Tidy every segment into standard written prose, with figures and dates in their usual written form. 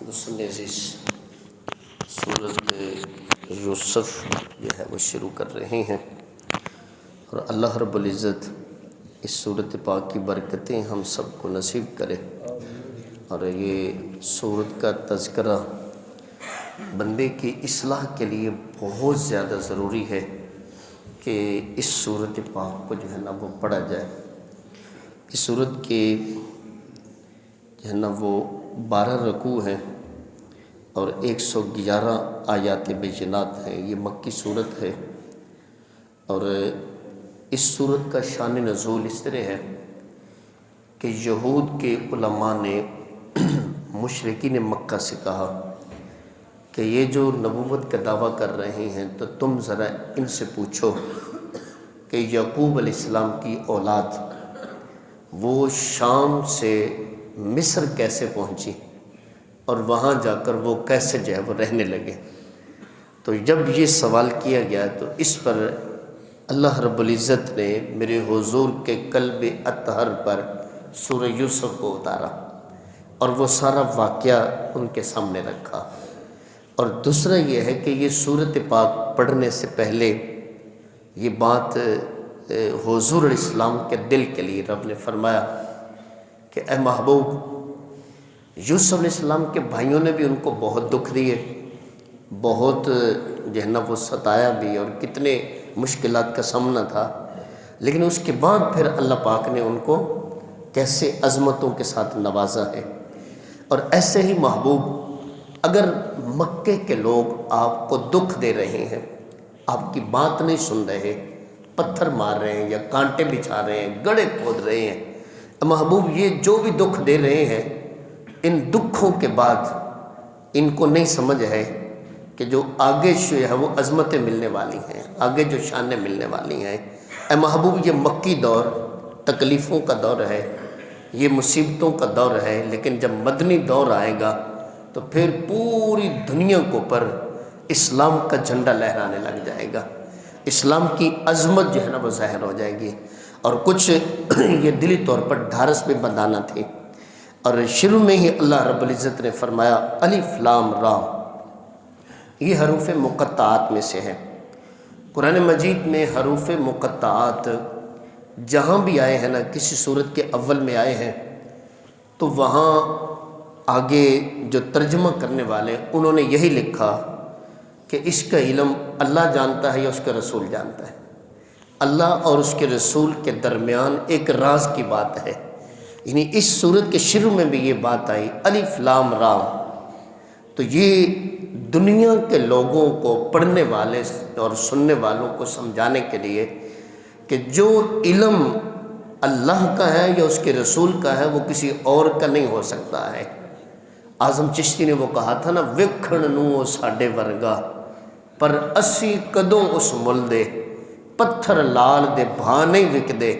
دوستان عزیز، سورۃ یوسف جو ہے وہ شروع کر رہے ہیں، اور اللہ رب العزت اس سورۃ پاک کی برکتیں ہم سب کو نصیب کرے۔ اور یہ سورت کا تذکرہ بندے کی اصلاح کے لیے بہت زیادہ ضروری ہے کہ اس سورۃ پاک کو جو ہے نا وہ پڑھا جائے۔ اس سورت کے جو ہے نا وہ 12 رکوع ہیں اور 111 آیات بینات ہیں۔ یہ مکی صورت ہے، اور اس صورت کا شان نزول اس طرح ہے کہ یہود کے علماء نے مشرکین مکہ سے کہا کہ یہ جو نبوت کا دعویٰ کر رہے ہیں تو تم ذرا ان سے پوچھو کہ یعقوب علیہ السلام کی اولاد وہ شام سے مصر کیسے پہنچی اور وہاں جا کر وہ کیسے جو ہے وہ رہنے لگے۔ تو جب یہ سوال کیا گیا تو اس پر اللہ رب العزت نے میرے حضور کے قلب اطہر پر سورہ یوسف کو اتارا اور وہ سارا واقعہ ان کے سامنے رکھا۔ اور دوسرا یہ ہے کہ یہ سورۃ پاک پڑھنے سے پہلے یہ بات حضور علیہ السلام کے دل کے لیے رب نے فرمایا کہ اے محبوب، یوسف علیہ السلام کے بھائیوں نے بھی ان کو بہت دکھ دیے، بہت جو ہے نا وہ ستایا بھی، اور کتنے مشکلات کا سامنا تھا، لیکن اس کے بعد پھر اللہ پاک نے ان کو کیسے عظمتوں کے ساتھ نوازا ہے۔ اور ایسے ہی محبوب، اگر مکے کے لوگ آپ کو دکھ دے رہے ہیں، آپ کی بات نہیں سن رہے، پتھر مار رہے ہیں یا کانٹے بچھا رہے ہیں، گڑھے کھود رہے ہیں، محبوب یہ جو بھی دکھ دے رہے ہیں، ان دکھوں کے بعد ان کو نہیں سمجھ ہے کہ جو آگے جو ہے وہ عظمتیں ملنے والی ہیں، آگے جو شانیں ملنے والی ہیں۔ اے محبوب، یہ مکی دور تکلیفوں کا دور ہے، یہ مصیبتوں کا دور ہے، لیکن جب مدنی دور آئے گا تو پھر پوری دنیا کو پر اسلام کا جھنڈا لہرانے لگ جائے گا، اسلام کی عظمت جو ہے نا وہ ظاہر ہو جائے گی۔ اور کچھ یہ دلی طور پر ڈھارس بھی بندانا تھی، اور شروع میں ہی اللہ رب العزت نے فرمایا الف لام را، یہ حروف مقطعات میں سے ہے۔ قرآن مجید میں حروف مقطعات جہاں بھی آئے ہیں نا، کسی صورت کے اول میں آئے ہیں، تو وہاں آگے جو ترجمہ کرنے والے انہوں نے یہی لکھا کہ اس کا علم اللہ جانتا ہے یا اس کا رسول جانتا ہے۔ اللہ اور اس کے رسول کے درمیان ایک راز کی بات ہے، یعنی اس صورت کے شروع میں بھی یہ بات آئی الف لام را۔ تو یہ دنیا کے لوگوں کو، پڑھنے والے اور سننے والوں کو سمجھانے کے لیے کہ جو علم اللہ کا ہے یا اس کے رسول کا ہے وہ کسی اور کا نہیں ہو سکتا ہے۔ اعظم چشتی نے وہ کہا تھا نا، ویکھن نوں ساڈے ورگا پر اسی کدوں اس مل دے، پتھر لال دے بھا نہیں وکدے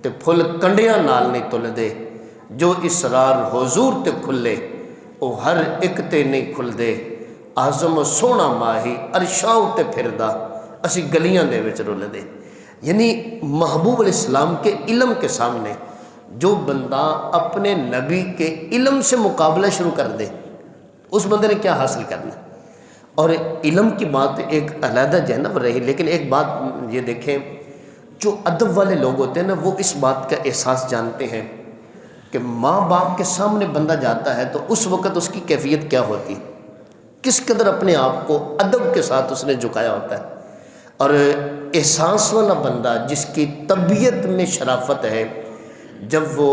تے پھل کنڈیاں نال نہیں تل دے، جو اسرار حضور تے کھلے او ہر ایک تے نہیں کھل دے، اعظم سونا ماہی عرشاں تے پھردا اسی گلیاں دے وچ رل دے۔ یعنی محبوب علیہ السلام کے علم کے سامنے جو بندہ اپنے نبی کے علم سے مقابلہ شروع کر دے، اس بندے نے کیا حاصل کرنا۔ اور علم کی بات ایک علیحدہ جانب رہی، لیکن ایک بات یہ دیکھیں، جو ادب والے لوگ ہوتے ہیں نا وہ اس بات کا احساس جانتے ہیں کہ ماں باپ کے سامنے بندہ جاتا ہے تو اس وقت اس کی کیفیت کیا ہوتی، کس قدر اپنے آپ کو ادب کے ساتھ اس نے جھکایا ہوتا ہے۔ اور احساس والا بندہ جس کی طبیعت میں شرافت ہے، جب وہ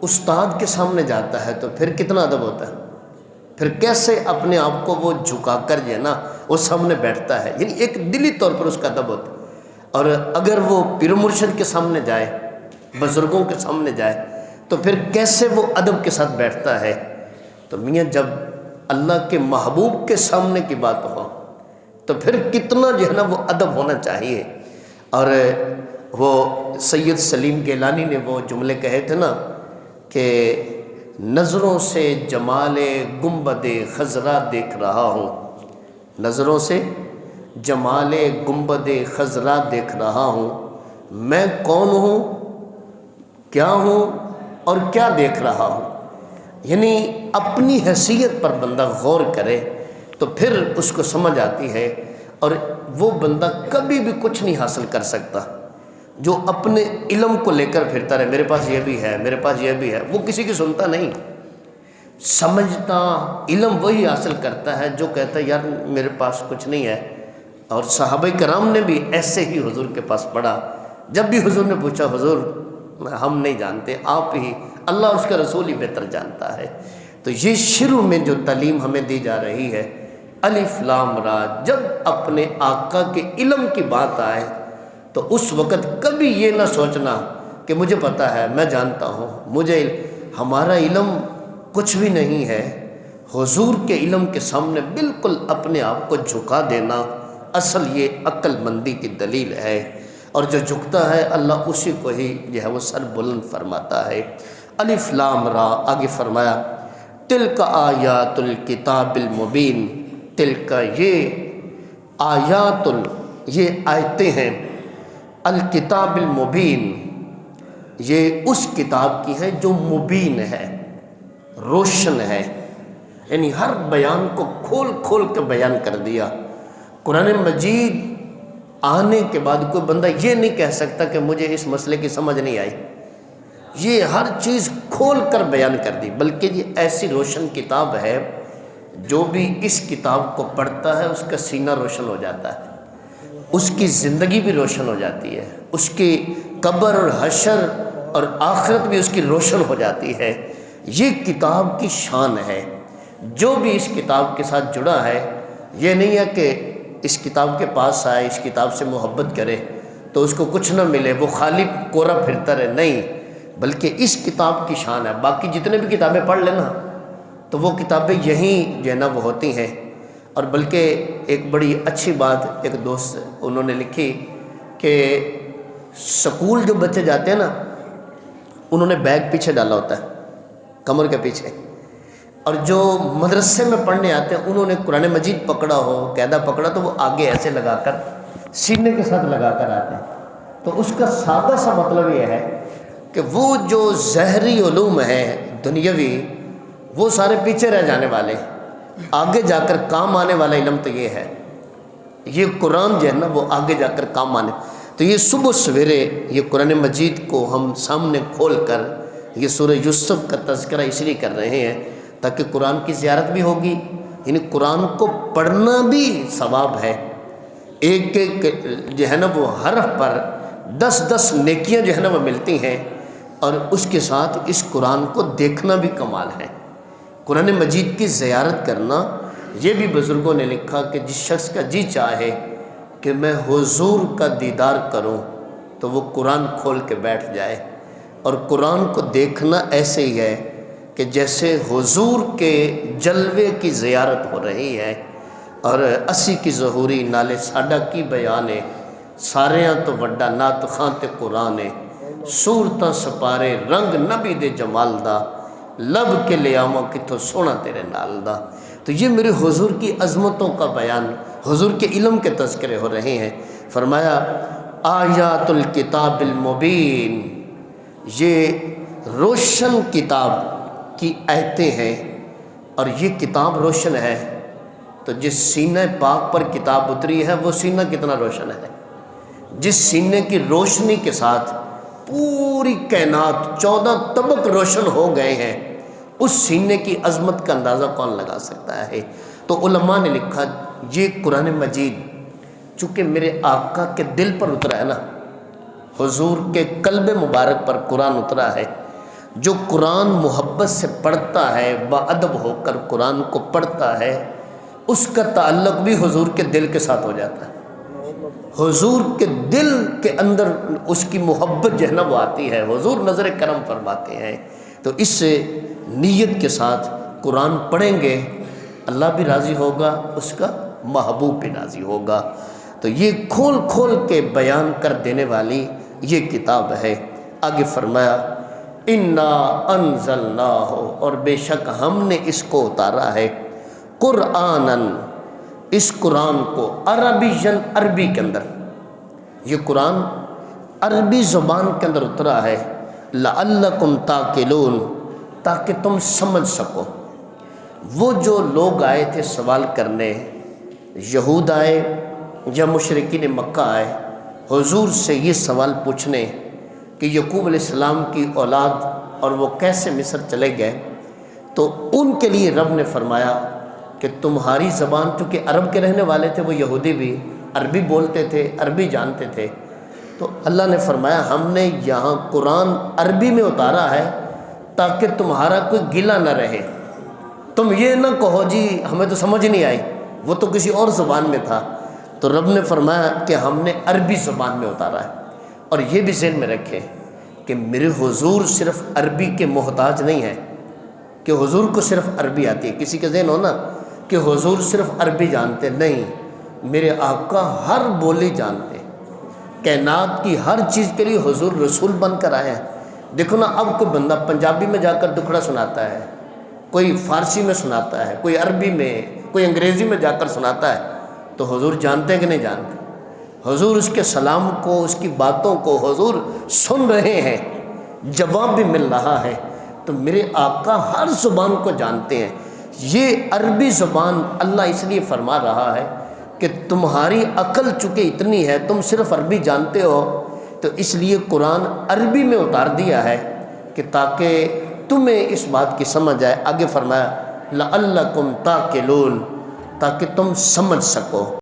استاد کے سامنے جاتا ہے تو پھر کتنا ادب ہوتا ہے، پھر کیسے اپنے آپ کو وہ جھکا کر جو ہے نا وہ سامنے بیٹھتا ہے، یعنی ایک دلی طور پر اس کا ادب ہوتا ہے۔ اور اگر وہ پیر مرشد کے سامنے جائے، بزرگوں کے سامنے جائے، تو پھر کیسے وہ ادب کے ساتھ بیٹھتا ہے۔ تو میاں جب اللہ کے محبوب کے سامنے کی بات ہو تو پھر کتنا جو ہے نا وہ ادب ہونا چاہیے۔ اور وہ سید سلیم گیلانی نے وہ جملے کہے تھے نا کہ نظروں سے جمال گنبد خضرا دیکھ رہا ہوں، نظروں سے جمال گنبد خضرا دیکھ رہا ہوں، میں کون ہوں، کیا ہوں اور کیا دیکھ رہا ہوں۔ یعنی اپنی حیثیت پر بندہ غور کرے تو پھر اس کو سمجھ آتی ہے، اور وہ بندہ کبھی بھی کچھ نہیں حاصل کر سکتا جو اپنے علم کو لے کر پھرتا رہے، میرے پاس یہ بھی ہے، میرے پاس یہ بھی ہے، وہ کسی کی سنتا نہیں۔ سمجھتا علم وہی حاصل کرتا ہے جو کہتا ہے یار میرے پاس کچھ نہیں ہے۔ اور صحابہ کرام نے بھی ایسے ہی حضور کے پاس پڑھا، جب بھی حضور نے پوچھا حضور ہم نہیں جانتے، آپ ہی، اللہ اس کا رسول ہی بہتر جانتا ہے۔ تو یہ شروع میں جو تعلیم ہمیں دی جا رہی ہے، الف لام را، جب اپنے آقا کے علم کی بات آئے تو اس وقت کبھی یہ نہ سوچنا کہ مجھے پتہ ہے، میں جانتا ہوں، ہمارا علم کچھ بھی نہیں ہے۔ حضور کے علم کے سامنے بالکل اپنے آپ کو جھکا دینا اصل یہ عقل مندی کی دلیل ہے، اور جو جھکتا ہے اللہ اسی کو ہی جو ہے وہ سر بلند فرماتا ہے۔ الف لام را، آگے فرمایا تلک آیات الکتاب المبین، تلک یہ آیات یہ آیتیں ہیں، الکتاب المبین یہ اس کتاب کی ہے جو مبین ہے، روشن ہے، یعنی ہر بیان کو کھول کھول کے بیان کر دیا۔ قرآن مجید آنے کے بعد کوئی بندہ یہ نہیں کہہ سکتا کہ مجھے اس مسئلے کی سمجھ نہیں آئی، یہ ہر چیز کھول کر بیان کر دی، بلکہ یہ ایسی روشن کتاب ہے جو بھی اس کتاب کو پڑھتا ہے اس کا سینہ روشن ہو جاتا ہے، اس کی زندگی بھی روشن ہو جاتی ہے، اس کی قبر اور حشر اور آخرت بھی اس کی روشن ہو جاتی ہے۔ یہ کتاب کی شان ہے۔ جو بھی اس کتاب کے ساتھ جڑا ہے، یہ نہیں ہے کہ اس کتاب کے پاس آئے، اس کتاب سے محبت کرے تو اس کو کچھ نہ ملے، وہ خالی کورا پھرتا رہے، نہیں، بلکہ اس کتاب کی شان ہے۔ باقی جتنے بھی کتابیں پڑھ لینا تو وہ کتابیں یہیں جو ہے نا وہ ہوتی ہیں۔ اور بلکہ ایک بڑی اچھی بات ایک دوست انہوں نے لکھی کہ سکول جو بچے جاتے ہیں نا، انہوں نے بیگ پیچھے ڈالا ہوتا ہے، کمر کے پیچھے، اور جو مدرسے میں پڑھنے آتے ہیں انہوں نے قرآن مجید پکڑا ہو، قاعدہ پکڑا تو وہ آگے ایسے لگا کر سینے کے ساتھ لگا کر آتے ہیں۔ تو اس کا سادہ سا مطلب یہ ہے کہ وہ جو ظاہری علوم ہیں دنیاوی، وہ سارے پیچھے رہ جانے والے، آگے جا کر کام آنے والا علم تو یہ ہے، یہ قرآن جو ہے نا وہ آگے جا کر کام آنے۔ تو یہ صبح سویرے یہ قرآن مجید کو ہم سامنے کھول کر یہ سورہ یوسف کا تذکرہ اس لیے کر رہے ہیں تاکہ قرآن کی زیارت بھی ہوگی، یعنی قرآن کو پڑھنا بھی ثواب ہے، ایک ایک جو ہے نا وہ حرف پر 10 نیکیاں جو ہے نا وہ ملتی ہیں، اور اس کے ساتھ اس قرآن کو دیکھنا بھی کمال ہے۔ قرآن مجید کی زیارت کرنا، یہ بھی بزرگوں نے لکھا کہ جس شخص کا جی چاہے کہ میں حضور کا دیدار کروں تو وہ قرآن کھول کے بیٹھ جائے، اور قرآن کو دیکھنا ایسے ہی ہے کہ جیسے حضور کے جلوے کی زیارت ہو رہی ہے۔ اور اسی کی ظہوری نالے ساڈا کی بیان ہے، ساریاں تو وڈا نات خاں تے قرآن ہے، صورتاں سپارے رنگ نبی دے جمال دا، لب کے لے آواں کتھوں سونا تیرے نال دا۔ تو یہ میرے حضور کی عظمتوں کا بیان، حضور کے علم کے تذکرے ہو رہے ہیں۔ فرمایا آیات الکتاب المبین، یہ روشن کتاب کی آیتیں ہیں، اور یہ کتاب روشن ہے تو جس سینہ پاک پر کتاب اتری ہے وہ سینہ کتنا روشن ہے، جس سینے کی روشنی کے ساتھ پوری کائنات 14 طبق روشن ہو گئے ہیں، اس سینے کی عظمت کا اندازہ کون لگا سکتا ہے۔ تو علماء نے لکھا یہ قرآن مجید چونکہ میرے آقا کے دل پر اترا ہے نا، حضور کے قلب مبارک پر قرآن اترا ہے، جو قرآن محبت سے پڑھتا ہے، باادب ہو کر قرآن کو پڑھتا ہے، اس کا تعلق بھی حضور کے دل کے ساتھ ہو جاتا ہے، حضور کے دل کے اندر اس کی محبت جو ہے نا وہ آتی ہے، حضور نظر کرم فرماتے ہیں۔ تو اس سے نیت کے ساتھ قرآن پڑھیں گے، اللہ بھی راضی ہوگا، اس کا محبوب بھی راضی ہوگا۔ تو یہ کھول کھول کے بیان کر دینے والی یہ کتاب ہے۔ آگے فرمایا انا انزلناہ، اور بے شک ہم نے اس کو اتارا ہے، قرآناً، اس قرآن کو، عربیًا، عربی کے اندر، یہ قرآن عربی زبان کے اندر اترا ہے، لعلکم تاکلون، تاکہ تم سمجھ سکو۔ وہ جو لوگ آئے تھے سوال کرنے، یہود آئے یا مشرکین مکہ آئے حضور سے یہ سوال پوچھنے کہ یعقوب علیہ السلام کی اولاد اور وہ کیسے مصر چلے گئے، تو ان کے لیے رب نے فرمایا کہ تمہاری زبان، چونکہ عرب کے رہنے والے تھے وہ یہودی بھی عربی بولتے تھے، عربی جانتے تھے، تو اللہ نے فرمایا ہم نے یہاں قرآن عربی میں اتارا ہے تاکہ تمہارا کوئی گلہ نہ رہے، تم یہ نہ کہو جی ہمیں تو سمجھ نہیں آئی، وہ تو کسی اور زبان میں تھا، تو رب نے فرمایا کہ ہم نے عربی زبان میں اتارا ہے۔ اور یہ بھی ذہن میں رکھیں کہ میرے حضور صرف عربی کے محتاج نہیں ہیں کہ حضور کو صرف عربی آتی ہے، کسی کا ذہن ہو نا کہ حضور صرف عربی جانتے، نہیں، میرے آقا ہر بولی جانتے، کائنات کی ہر چیز کے لیے حضور رسول بن کر آئے ہیں۔ دیکھو نا، اب کوئی بندہ پنجابی میں جا کر دکھڑا سناتا ہے، کوئی فارسی میں سناتا ہے، کوئی عربی میں، کوئی انگریزی میں جا کر سناتا ہے، تو حضور جانتے ہیں کہ نہیں جانتے؟ حضور اس کے سلام کو، اس کی باتوں کو حضور سن رہے ہیں، جواب بھی مل رہا ہے، تو میرے آقا ہر زبان کو جانتے ہیں۔ یہ عربی زبان اللہ اس لیے فرما رہا ہے کہ تمہاری عقل چونکہ اتنی ہے، تم صرف عربی جانتے ہو، تو اس لیے قرآن عربی میں اتار دیا ہے کہ تاکہ تمہیں اس بات کی سمجھ آئے۔ آگے فرمایا لعلکم تعقلون، تاکہ تم سمجھ سکو۔